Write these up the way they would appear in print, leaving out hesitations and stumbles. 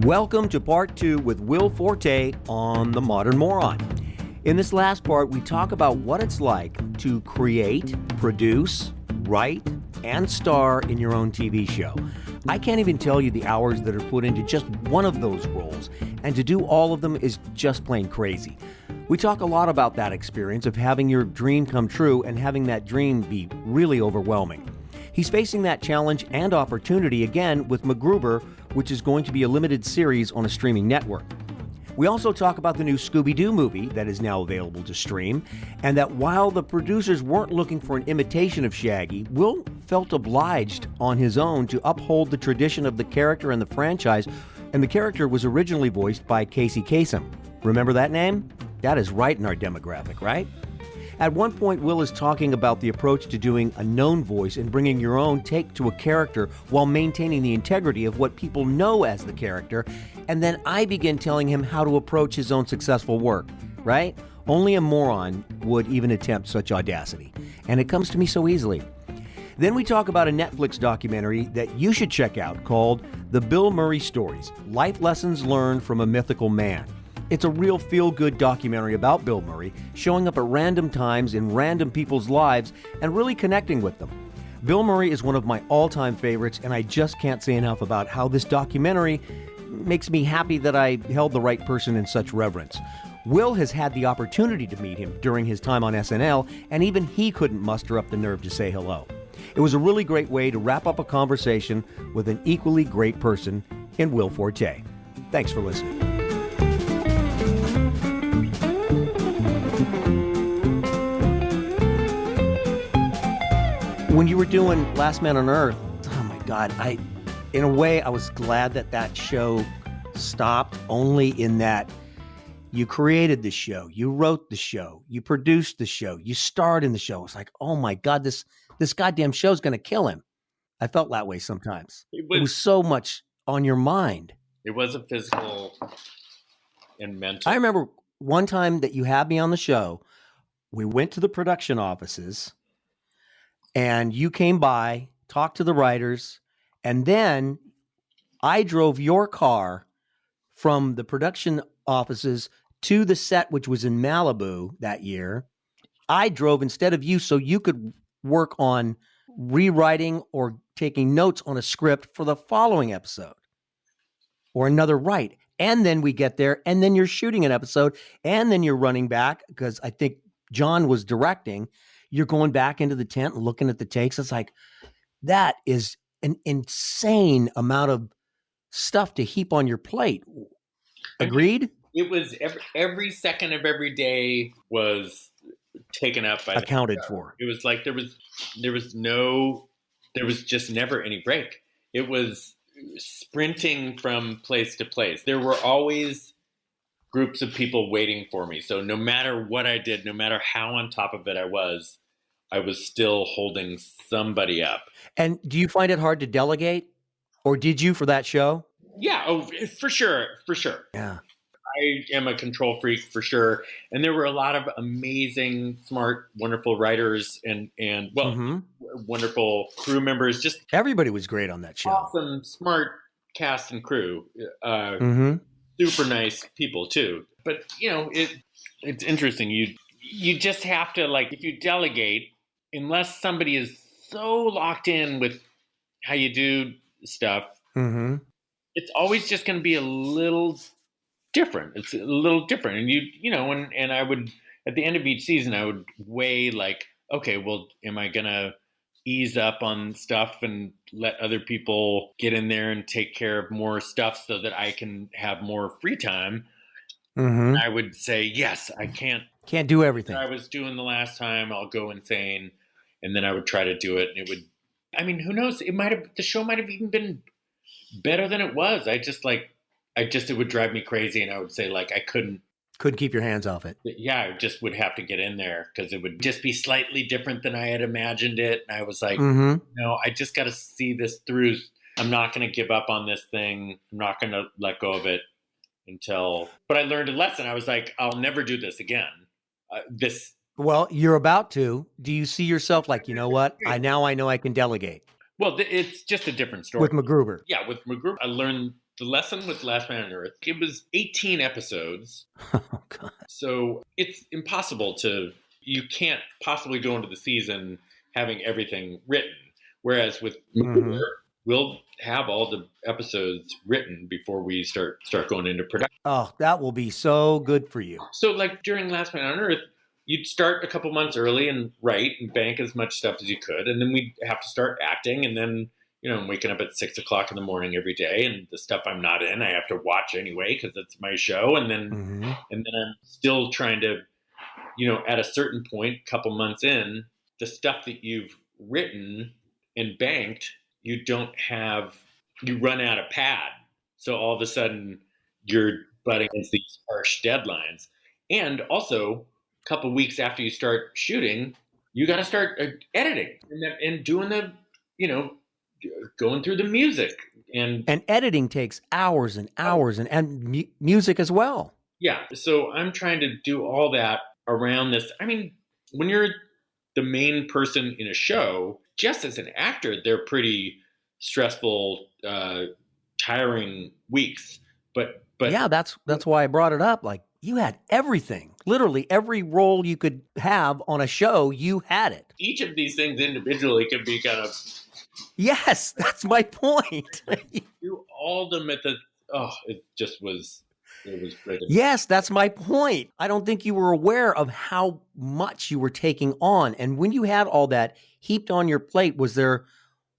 Welcome to part 2 with Will Forte on the Modern Moron. In this last part, we talk about what it's like to create, produce, write, and star in your own TV show. I can't even tell you the hours that are put into just one of those roles, and to do all of them is just plain crazy. We talk a lot about that experience of having your dream come true and having that dream be really overwhelming. He's facing that challenge and opportunity again with MacGruber, which is going to be a limited series on a streaming network. We also talk about the new Scooby Doo movie that is now available to stream, and that while the producers weren't looking for an imitation of Shaggy, Will felt obliged on his own to uphold the tradition of the character and the franchise, and the character was originally voiced by Casey Kasem. Remember that name? That is right in our demographic, right? At one point, Will is talking about the approach to doing a known voice and bringing your own take to a character while maintaining the integrity of what people know as the character, and then I begin telling him how to approach his own successful work, right? Only a moron would even attempt such audacity, and it comes to me so easily. Then we talk about a Netflix documentary that you should check out called The Bill Murray Stories: Life Lessons Learned from a Mythical Man. It's a real feel-good documentary about Bill Murray, showing up at random times in random people's lives and really connecting with them. Bill Murray is one of my all-time favorites, and I just can't say enough about how this documentary makes me happy that I held the right person in such reverence. Will has had the opportunity to meet him during his time on SNL, and even he couldn't muster up the nerve to say hello. It was a really great way to wrap up a conversation with an equally great person in Will Forte. Thanks for listening. When you were doing Last Man on Earth, oh my God, in a way, I was glad that show stopped, only in that you created the show, you wrote the show, you produced the show, you starred in the show. It's like, oh my God, this goddamn show's going to kill him. I felt that way sometimes. It was so much on your mind. It was a physical and mental. I remember one time that you had me on the show, we went to the production offices, and you came by, talked to the writers, and then I drove your car from the production offices to the set, which was in Malibu that year. I drove instead of you so you could work on rewriting or taking notes on a script for the following episode or another write. And then we get there, and then you're shooting an episode, and then you're running back because I think John was directing. You're going back into the tent and looking at the takes. It's like, that is an insane amount of stuff to heap on your plate. Agreed? It was every second of every day was taken up by accounted for. It was like there was just never any break. It was sprinting from place to place. There were always groups of people waiting for me. So no matter what I did, no matter how on top of it I was still holding somebody up. And do you find it hard to delegate? Or did you for that show? Yeah, for sure. Yeah. I am a control freak for sure. And there were a lot of amazing, smart, wonderful writers and wonderful crew members. Just everybody was great on that show. Awesome, smart cast and crew. Super nice people too. But it's interesting. You just have to, like, if you delegate, unless somebody is so locked in with how you do stuff, it's always just going to be a little different. It's a little different. And and I would, at the end of each season, I would weigh, like, okay, well, am I going to ease up on stuff and let other people get in there and take care of more stuff so that I can have more free time? I would say, yes, I can't do everything I was doing the last time. I'll go insane. And then I would try to do it. And who knows? The show might have even been better than it was. It would drive me crazy. And I would say, like, I couldn't keep your hands off it. Yeah. I just would have to get in there because it would just be slightly different than I had imagined it. And I was like, no, I just got to see this through. I'm not going to give up on this thing. I'm not going to let go of it but I learned a lesson. I was like, I'll never do this again. Well, you're about to. Do you see yourself like, you know what? I know I can delegate. Well, it's just a different story. With MacGruber. Yeah, with MacGruber, I learned The lesson with Last Man on Earth, it was 18 episodes. Oh, God. So it's impossible you can't possibly go into the season having everything written. Whereas with MacGruber, we'll have all the episodes written before we start going into production. Oh, that will be so good for you. So like during Last Man on Earth, you'd start a couple months early and write and bank as much stuff as you could. And then we'd have to start acting. And then, I'm waking up at 6 o'clock in the morning every day, and the stuff I'm not in, I have to watch anyway, because it's my show. And then, I'm still trying to, at a certain point, couple months in, the stuff that you've written and banked, you run out of pad. So all of a sudden you're butting against these harsh deadlines. And also, a couple of weeks after you start shooting, you got to start editing and doing the, going through the music. And editing takes hours and hours and music as well. Yeah. So I'm trying to do all that around this. I mean, when you're the main person in a show, just as an actor, they're pretty stressful, tiring weeks. But yeah, that's why I brought it up. Like, you had everything, literally every role you could have on a show, you had it. Each of these things individually can be kind of. Yes, that's my point. Do all of them at the. Oh, it was great. Yes, that's my point. I don't think you were aware of how much you were taking on. And when you had all that heaped on your plate, was there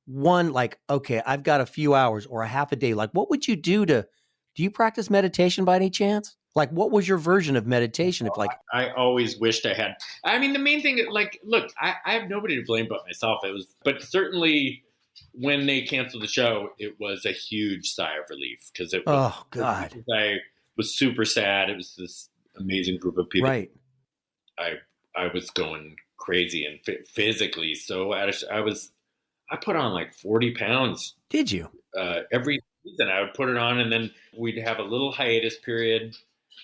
one like, okay, I've got a few hours or a half a day? Like, what would you do you practice meditation by any chance? Like, what was your version of meditation? I always wished I had. I mean, the main thing, like, look, I have nobody to blame but myself. But certainly when they canceled the show, it was a huge sigh of relief, because it was. Oh, God. I was super sad. It was this amazing group of people. Right. I was going crazy and physically. So I put on like 40 pounds. Did you? Every season I would put it on, and then we'd have a little hiatus period.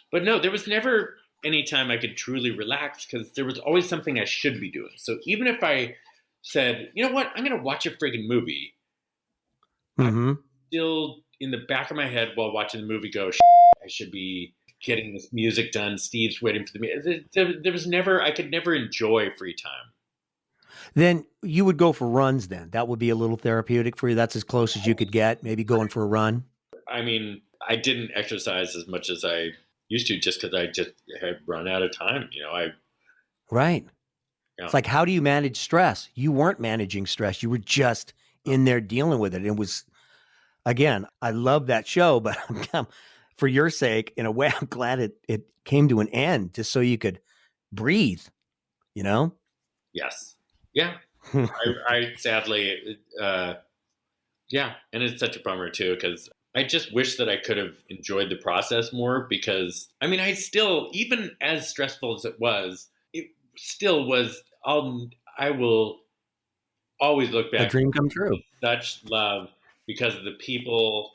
But no, there was never any time I could truly relax, because there was always something I should be doing. So even if I said, you know what, I'm going to watch a friggin' movie, I'm still in the back of my head while watching the movie go, I should be getting this music done. Steve's waiting for the music. I could never enjoy free time. Then you would go for runs then. That would be a little therapeutic for you. That's as close as you could get, maybe going for a run. I mean, I didn't exercise as much as I used to, just because I just had run out of time. Right. Yeah. It's like, how do you manage stress? You weren't managing stress. You were just in there dealing with it. It was, again, I love that show, but for your sake, in a way, I'm glad it came to an end, just so you could breathe, Yes. Yeah. I sadly, yeah. And it's such a bummer too, because I just wish that I could have enjoyed the process more, because I mean, I still, even as stressful as it still was, I will always look back. A dream come true. With such love, because the people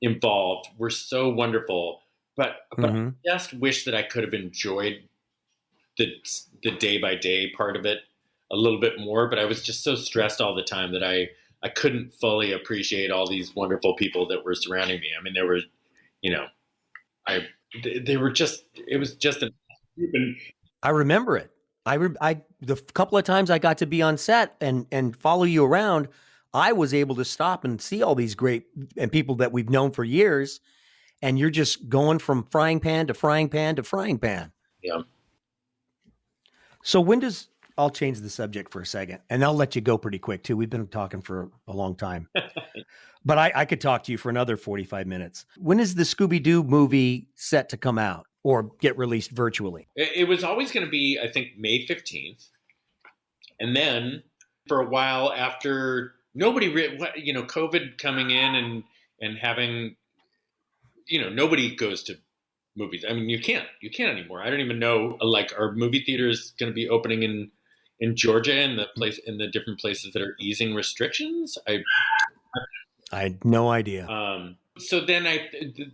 involved were so wonderful, but I just wish that I could have enjoyed the day by day part of it a little bit more. But I was just so stressed all the time that I couldn't fully appreciate all these wonderful people that were surrounding me. I mean, there were, they were just, it was just I remember it. The couple of times I got to be on set and follow you around, I was able to stop and see all these great and people that we've known for years. And you're just going from frying pan to frying pan to frying pan. Yeah. So I'll change the subject for a second, and I'll let you go pretty quick too. We've been talking for a long time, but I could talk to you for another 45 minutes. When is the Scooby Doo movie set to come out or get released virtually? It was always going to be, I think, May 15th. And then for a while after, COVID coming in and having, nobody goes to movies. I mean, you can't anymore. I don't even know, like, are movie theaters going to be opening in Georgia and in the different places that are easing restrictions? I had no idea. So then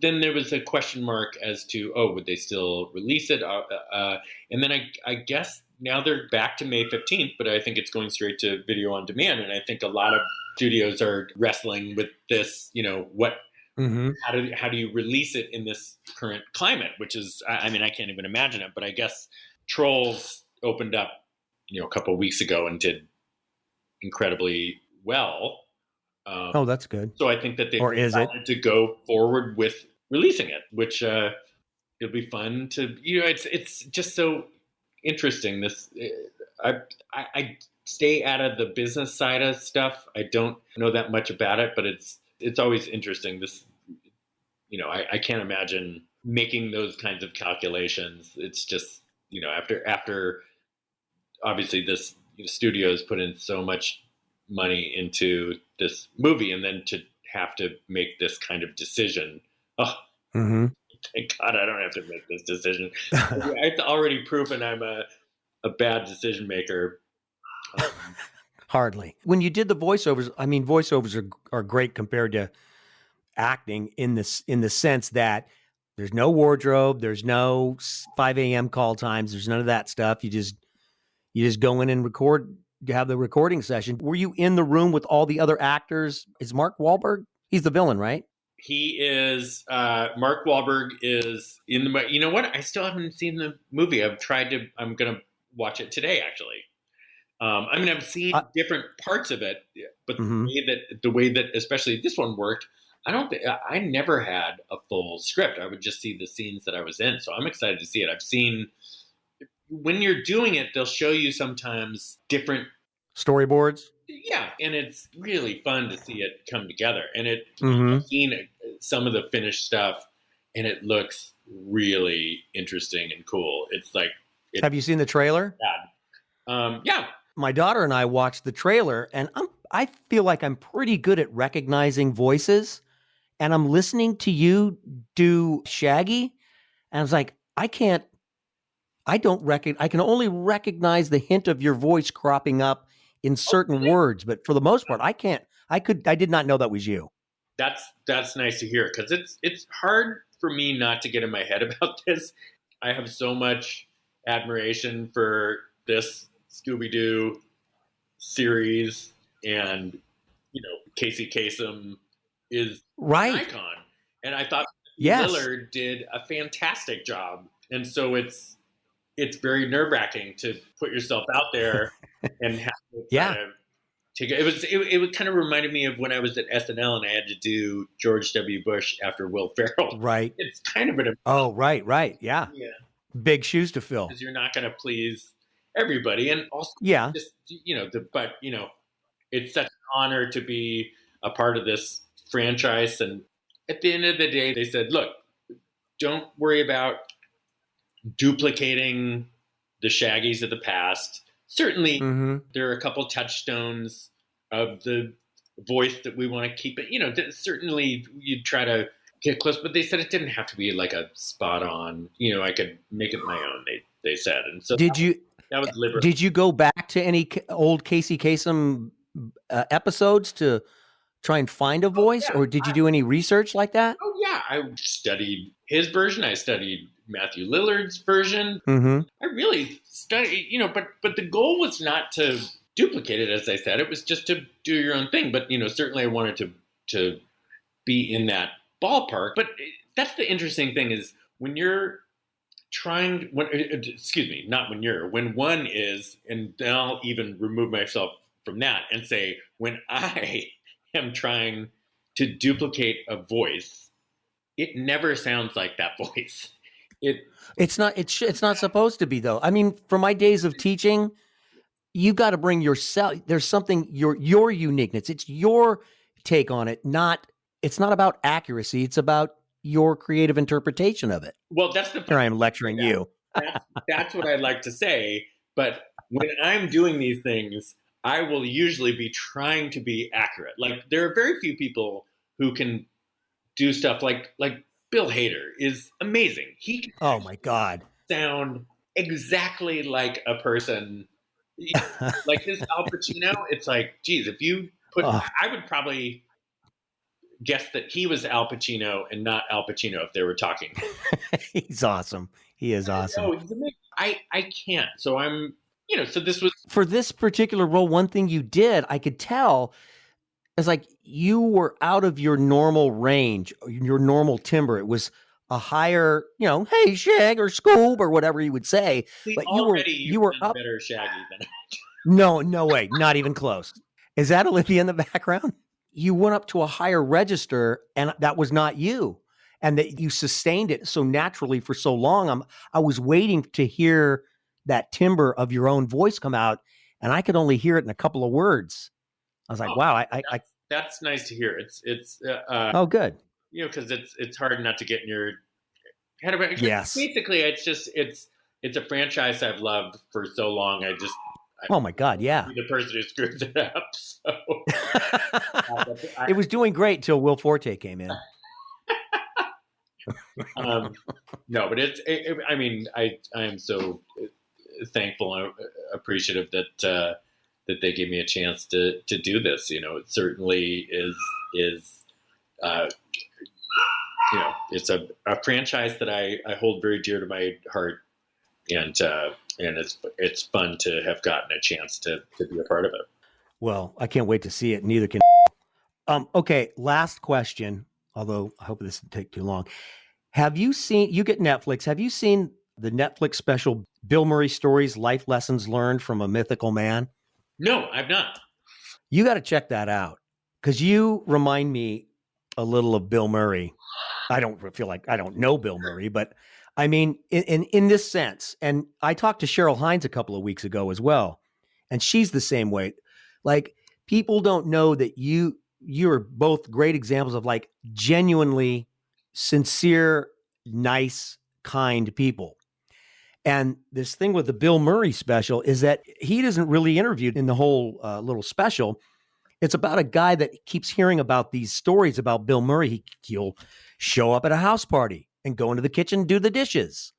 there was a question mark as to, would they still release it? And then I guess now they're back to May 15th, but I think it's going straight to video on demand. And I think a lot of studios are wrestling with this, Mm-hmm. How do you release it in this current climate? Which is, I mean, I can't even imagine it. But I guess Trolls opened up, a couple of weeks ago and did incredibly well. Oh, that's good. So I think that they've Or is it? decided to go forward with releasing it, which it'll be fun to, it's just so interesting. I stay out of the business side of stuff. I don't know that much about it, but it's always interesting. I can't imagine making those kinds of calculations. It's just, after obviously this studios put in so much money into this movie, and then to have to make this kind of decision. Oh, mm-hmm. thank God I don't have to make this decision. It's already proven I'm a bad decision maker. Hardly. When you did the voiceovers, I mean, voiceovers are great compared to acting in the sense that there's no wardrobe, there's no 5 a.m. call times, there's none of that stuff. You just go in and record. You have the recording session. Were you in the room with all the other actors? Is Mark Wahlberg? He's the villain, right? He is. Mark Wahlberg is in the. You know what? I still haven't seen the movie. I'm gonna watch it today, actually. I've seen different parts of it, but mm-hmm. the way that especially this one worked, I never had a full script. I would just see the scenes that I was in. So I'm excited to see it. I've seen when you're doing it, they'll show you sometimes different storyboards. Yeah, and it's really fun to see it come together. And mm-hmm. I've seen some of the finished stuff, and it looks really interesting and cool. Have you seen the trailer? Yeah. My daughter and I watched the trailer, and I feel like I'm pretty good at recognizing voices. And I'm listening to you do Shaggy, and I was like, I can only recognize the hint of your voice cropping up in certain words, but for the most part, I did not know that was you. That's nice to hear, because it's hard for me not to get in my head about this. I have so much admiration for this Scooby Doo series, and Casey Kasem is right. an icon, and I thought Lillard did a fantastic job, and so it's very nerve-wracking to put yourself out there and have to take it. It kind of reminded me of when I was at SNL and I had to do George W. Bush after Will Ferrell. Right. It's kind of an right. Yeah. Big shoes to fill, because you're not going to please everybody, and also just it's such an honor to be a part of this franchise. And at the end of the day, they said, look, don't worry about duplicating the Shaggys of the past. Certainly, there are a couple touchstones of the voice that we want to keep it. Certainly, you'd try to get close, but they said it didn't have to be like a spot on. I could make it my own. They said, and so that was liberating. Did you go back to any old Casey Kasem episodes to try and find a voice, or did you do any research like that? Oh yeah, I studied his version. I studied Matthew Lillard's version. Mm-hmm. I really studied, but the goal was not to duplicate it, as I said. It was just to do your own thing. But certainly I wanted to be in that ballpark. But that's the interesting thing is when you're when one is, and then I'll even remove myself from that and say, when I am trying to duplicate a voice, it never sounds like that voice. It's not supposed to be, though. I mean, from my days of teaching, you got to bring yourself. There's something your uniqueness. It's your take on it. It's not about accuracy. It's about your creative interpretation of it. Well, here I am lecturing you. That's what I like to say. But when I'm doing these things, I will usually be trying to be accurate. Like, there are very few people who can do stuff like Bill Hader is amazing. He can oh my God, sound exactly like a person like his Al Pacino. It's like, geez, if you put, I would probably guess that he was Al Pacino and not Al Pacino if they were talking. He's awesome. He is awesome. Oh, he's amazing. I can't. So I'm, so this was for this particular role. One thing you did, I could tell It's like you were out of your normal range, your normal timbre. It was a higher, hey, Shag or Scoob or whatever you would say. See, But already you you've were done up. better Shaggy than No way, not even close. Is that Olivia in the background? You went up to a higher register, and that was not you, and that you sustained it so naturally for so long. I was waiting to hear that timbre of your own voice come out, and I could only hear it in a couple of words. I was like, Oh, wow, that's nice to hear. It's oh, good. because it's hard not to get in your head about it. Yes. Basically, it's a franchise I've loved for so long. Oh my God, yeah. The person who screws it up. So It was doing great till Will Forte came in. No, but I mean, I am so thankful and appreciative that they gave me a chance to do this. It certainly is it's a franchise that I hold very dear to my heart, and it's fun to have gotten a chance to be a part of it. Well, I can't wait to see it. Neither can. Okay, last question. Although I hope this doesn't take too long. Have you seen? You get Netflix. Have you seen the Netflix special Bill Murray Stories: Life Lessons Learned from a Mythical Man? No, I've not. You got to check that out because you remind me a little of Bill Murray. I don't feel like I don't know Bill Murray, but I mean, in this sense. And I talked to Cheryl Hines a couple of weeks ago as well, and she's the same way. Like people don't know that you're both great examples of like genuinely sincere, nice, kind people. And this thing with the Bill Murray special is that he isn't really interviewed in the whole little special. It's about a guy that keeps hearing about these stories about Bill Murray. He'll show up at a house party and go into the kitchen and do the dishes.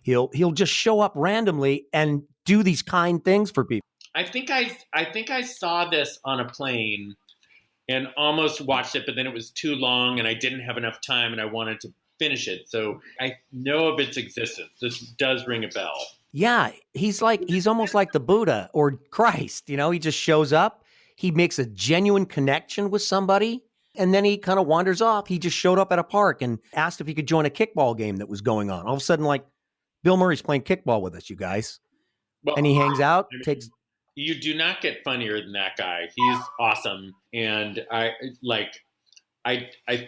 He'll just show up randomly and do these kind things for people. I think I saw this on a plane and almost watched it, but then it was too long and I didn't have enough time and I wanted to finish it. So I know of its existence. This does ring a bell. Yeah, he's almost like the Buddha or Christ. He just shows up. He makes a genuine connection with somebody, and then he kind of wanders off. He just showed up at a park and asked if he could join a kickball game that was going on. All of a sudden, like, Bill Murray's playing kickball with us, you guys. Well, and he hangs out, takes... You do not get funnier than that guy. He's awesome. And I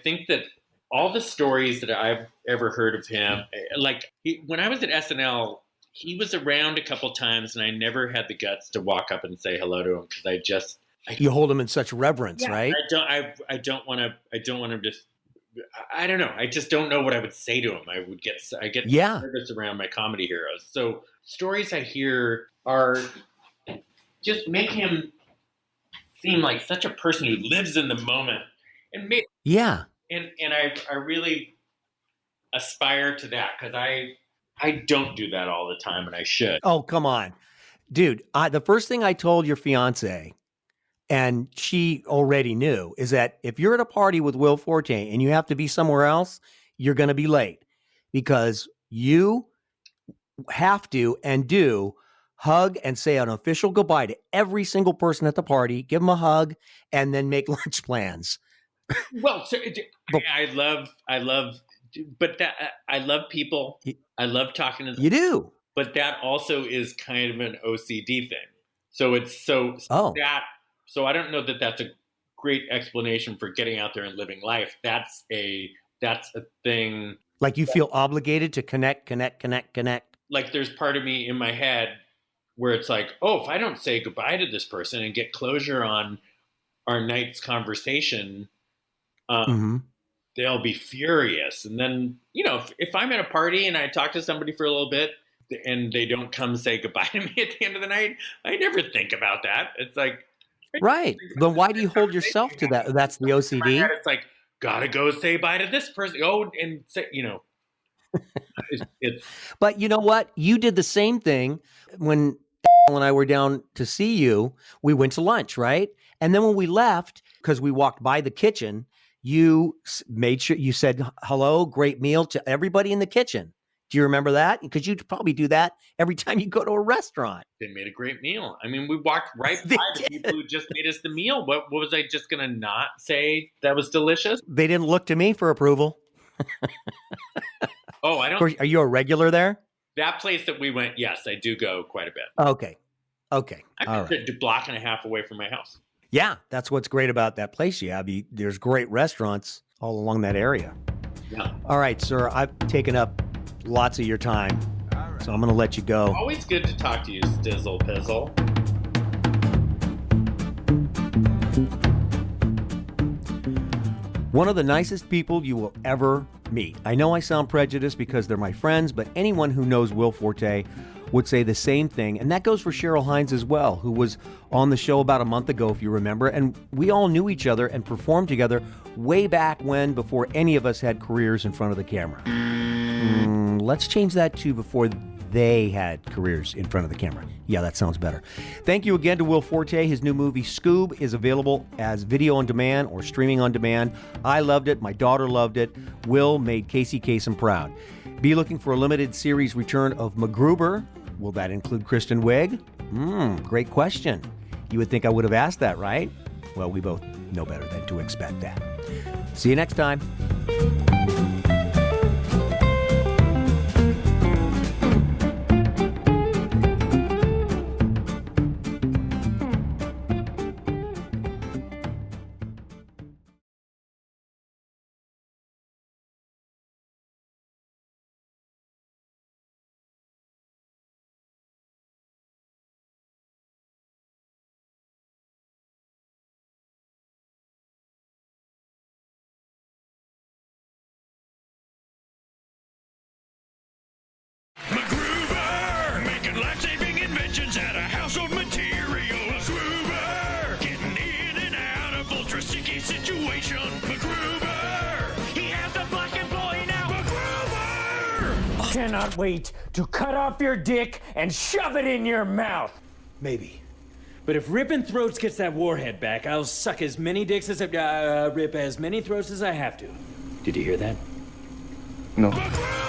think that all the stories that I've ever heard of him, when I was at SNL, he was around a couple times and I never had the guts to walk up and say hello to him because you hold him in such reverence, yeah, right? I don't want to just, I don't know. I just don't know what I would say to him. I get nervous around my comedy heroes. So stories I hear are just make him seem like such a person who lives in the moment and I really aspire to that because I don't do that all the time and I should. Oh, come on. Dude, the first thing I told your fiance, and she already knew, is that if you're at a party with Will Forte and you have to be somewhere else, you're going to be late because you have to and do hug and say an official goodbye to every single person at the party, give them a hug, and then make lunch plans. Well, so I love people. I love talking to them. You do. But that also is kind of an OCD thing. So it's so I don't know that that's a great explanation for getting out there and living life. That's a thing. Like you feel obligated to connect. Like there's part of me in my head where it's like, oh, if I don't say goodbye to this person and get closure on our night's conversation, they'll be furious. And then, if I'm at a party and I talk to somebody for a little bit and they don't come say goodbye to me at the end of the night, I never think about that. It's like, right. Then why do you hold yourself to that? That's the OCD. It's like, gotta go say bye to this person. Oh, and say, But you know what? You did the same thing when and I were down to see you. We went to lunch, right? And then when we left, because we walked by the kitchen, you made sure you said hello, great meal to everybody in the kitchen. Do you remember that? Because you'd probably do that every time you go to a restaurant. They made a great meal. I mean, we walked right by the people who just made us the meal. What was I just going to not say that was delicious? They didn't look to me for approval. Oh, I don't. Of course, are you a regular there? That place that we went, yes, I do go quite a bit. Okay. I'm a block and a half away from my house. Yeah, that's what's great about that place you have. There's great restaurants all along that area. Yeah. All right, sir, I've taken up lots of your time, so I'm going to let you go. Always good to talk to you, Stizzle Pizzle. One of the nicest people you will ever meet. I know I sound prejudiced because they're my friends, but anyone who knows Will Forte would say the same thing. And that goes for Cheryl Hines as well, who was on the show about a month ago, if you remember. And we all knew each other and performed together way back when, before any of us had careers in front of the camera. Let's change that to before they had careers in front of the camera. Yeah, that sounds better. Thank you again to Will Forte. His new movie, Scoob, is available as video on demand or streaming on demand. I loved it. My daughter loved it. Will made Casey Kasem proud. Be looking for a limited series return of MacGruber. Will that include Kristen Wiig? Great question. You would think I would have asked that, right? Well, we both know better than to expect that. See you next time. MacGruber, making life-saving inventions out of household materials. MacGruber, getting in and out of ultra-sticky situations. MacGruber, he has the black employee now. MacGruber! Cannot wait to cut off your dick and shove it in your mouth. Maybe. But if ripping throats gets that warhead back, I'll suck as many dicks as rip as many throats as I have to. Did you hear that? MacGruber!